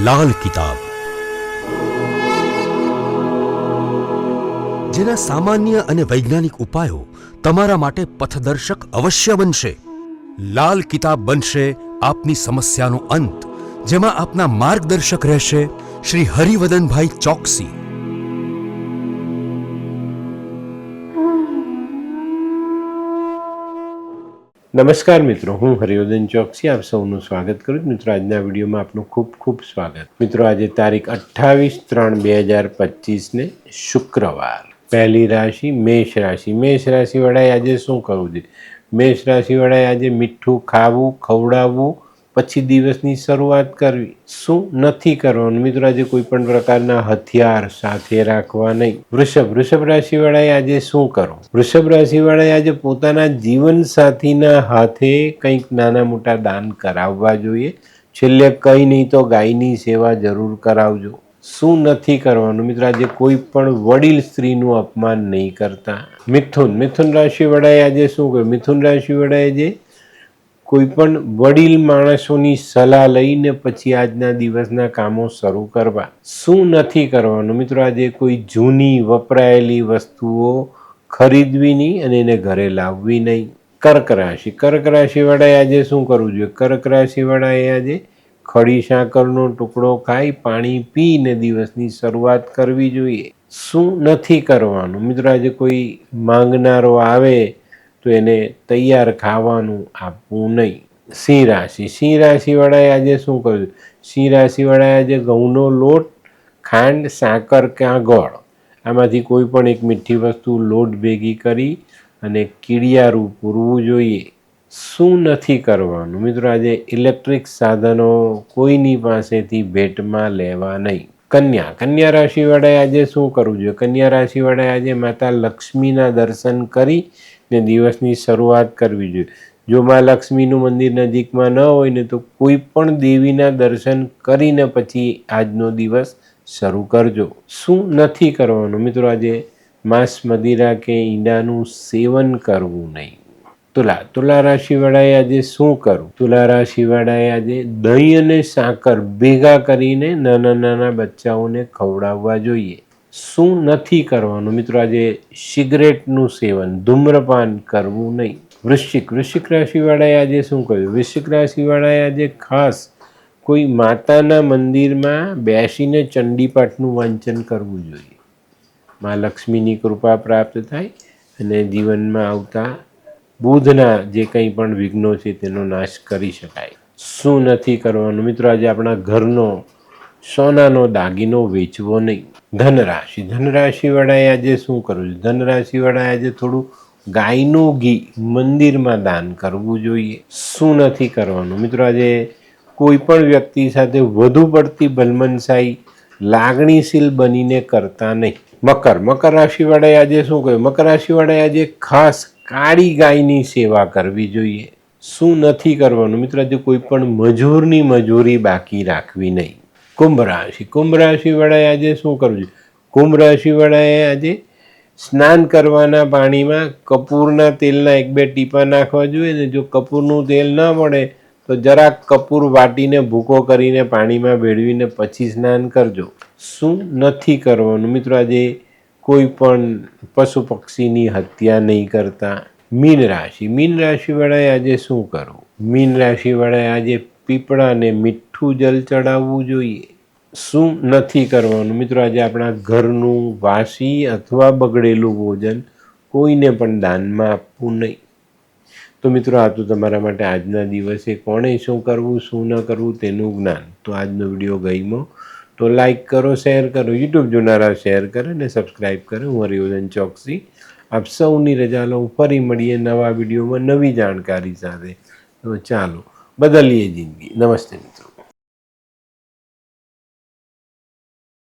લાલ કિતાબ, જેના સામાન્ય અને વૈજ્ઞાનિક ઉપાયો તમારા માટે પથદર્શક અવશ્ય બનશે. લાલ કિતાબ બનશે આપની સમસ્યાનો અંત, જેમાં આપના માર્ગદર્શક રહેશે શ્રી હરિવદનભાઈ ચોકસી. નમસ્કાર મિત્રો, હું હરિવર્ધન ચોકસી આપ સૌનું સ્વાગત કરું છું. મિત્રો, આજના વિડીયોમાં આપનું ખૂબ ખૂબ સ્વાગત. મિત્રો, આજે તારીખ 28/3/2025 ને શુક્રવાર. પહેલી રાશિ મેષ રાશિ. મેષ રાશિવાળાએ આજે શું કરવું છે? મેષ રાશિવાળાએ આજે મીઠું ખાવું, ખવડાવવું, પછી દિવસની શરૂઆત કરવી. શું નથી કરવાનું? મિત્રો, આજે કોઈ પણ પ્રકારના હથિયાર સાથે રાખવા નહીં. વૃષભ રાશિવાળાએ આજે શું કરવું? વૃષભ રાશિવાળાએ આજે પોતાના જીવન સાથીના હાથે કંઈક નાના મોટા દાન કરાવવા જોઈએ. છેલ્લે કંઈ નહીં તો ગાયની સેવા જરૂર કરાવજો. શું નથી કરવાનું? મિત્રો, આજે કોઈ પણ વડીલ સ્ત્રીનું અપમાન નહીં કરતા. મિથુન રાશિવાળાએ આજે શું કર્યું? મિથુન રાશિવાળાએ જે કોઈ પણ વડીલ માણસોની સલાહ લઈને પછી આજના દિવસના કામો શરૂ કરવા. શું નથી કરવાનું? મિત્રો, આજે કોઈ જૂની વપરાયેલી વસ્તુઓ ખરીદવી નહીં અને એને ઘરે લાવવી નહીં. કર્ક રાશિવાળાએ આજે શું કરવું જોઈએ? કર્ક રાશિવાળાએ આજે ખડી સાકરનો ટુકડો ખાઈ પાણી પીને દિવસની શરૂઆત કરવી જોઈએ. શું નથી કરવાનું? મિત્રો, આજે કોઈ માંગનારો આવે તો એને તૈયાર ખાવાનું આપવું નહીં. સિંહ રાશિવાળાએ આજે શું કરવું? સિંહ રાશિવાળાએ આજે ઘઉંનો લોટ, ખાંડ, સાકર કે ગોળ આમાંથી કોઈ પણ એક મીઠી વસ્તુ લોટ ભેગી કરી અને કીડિયારું પૂરવું જોઈએ. શું નથી કરવાનું? મિત્રો, આજે ઇલેક્ટ્રિક સાધનો કોઈની પાસેથી ભેટમાં લેવા નહીં. કન્યા રાશિવાળાએ આજે શું કરવું જોઈએ? કન્યા રાશિવાળાએ આજે માતા લક્ષ્મીના દર્શન કરી ને દિવસની શરૂઆત કરવી જોઈએ. જો મા લક્ષ્મીનું મંદિર નજીકમાં ન હોય ને તો કોઈ પણ દેવીના દર્શન કરીને પછી આજનો દિવસ શરૂ કરજો. શું નથી કરવાનું? મિત્રો, આજે માંસ, મદિરા કે ઈંડાનું સેવન કરવું નહીં. તુલા રાશિવાળાએ આજે શું કરવું? તુલા રાશિવાળાએ આજે દહીં અને સાકર ભેગા કરીને નાના બચ્ચાઓને ખવડાવવા જોઈએ. શું નથી કરવાનું? મિત્રો, આજે સિગરેટનું સેવન, ધૂમ્રપાન કરવું નહીં. વૃશ્ચિક રાશિવાળાએ આજે શું કર્યું? વૃશ્ચિક રાશિવાળાએ આજે ખાસ કોઈ માતાના મંદિરમાં બેસીને ચંડીપાઠનું વાંચન કરવું જોઈએ. મા લક્ષ્મીની કૃપા પ્રાપ્ત થાય અને જીવનમાં આવતા બુધના જે કંઈ પણ વિઘ્નો છે તેનો નાશ કરી શકાય. શું નથી કરવાનું? મિત્રો, આજે આપણા ઘરનો સોનાનો દાગીનો વેચવો નહીં. ધનરાશિવાળાએ આજે શું કરવું જોઈએ? ધનરાશિવાળાએ આજે થોડું ગાયનું ઘી મંદિરમાં દાન કરવું જોઈએ. શું નથી કરવાનું? મિત્રો, આજે કોઈ પણ વ્યક્તિ સાથે વધુ પડતી ભલમનસાઈ લાગણીશીલ બનીને કરતા નહીં. મકર રાશિવાળાએ આજે શું કર્યું? મકર રાશિવાળાએ આજે ખાસ કાળી ગાયની સેવા કરવી જોઈએ. શું નથી કરવાનું? મિત્રો, આજે કોઈ પણ મજૂરની મજૂરી બાકી રાખવી નહીં. કુંભ રાશિવાળાએ આજે શું કરવું જોઈએ? કુંભ રાશિવાળાએ આજે સ્નાન કરવાના પાણીમાં કપૂરના તેલના 1-2 ટીપા નાખવા જોઈએ ને જો કપૂરનું તેલ ન મળે તો જરાક કપૂર વાટીને ભૂકો કરીને પાણીમાં ભેળવીને પછી સ્નાન કરજો. શું નથી કરવાનું? મિત્રો, આજે કોઈ પણ પશુ પક્ષીની હત્યા નહીં કરતા. મીન રાશિવાળાએ આજે શું કરવું? મીન રાશિવાળાએ આજે પીપળાને મીઠું જલ ચડાવવું જોઈએ. શું નથી કરવાનું? મિત્રો, આજે આપણા ઘરનું વાસી અથવા બગડેલું ભોજન કોઈને પણ દાનમાં આપવું નહીં. તો મિત્રો, આ તો તમારા માટે આજના દિવસે કોણે શું કરવું, શું ન કરવું તેનું જ્ઞાન. તો આજનો વિડીયો ગમ્યો તો લાઈક કરો, શેર કરો, યુટ્યુબ જોનારા શેર કરે અને સબસ્ક્રાઈબ કરે. હું હરિવર્ધન ચોકસી આપ સૌની રજા લઉં. ફરી મળીએ નવા વિડીયોમાં નવી જાણકારી સાથે. તો ચાલો બદલીએ જિંદગી. નમસ્તે મિત્રો.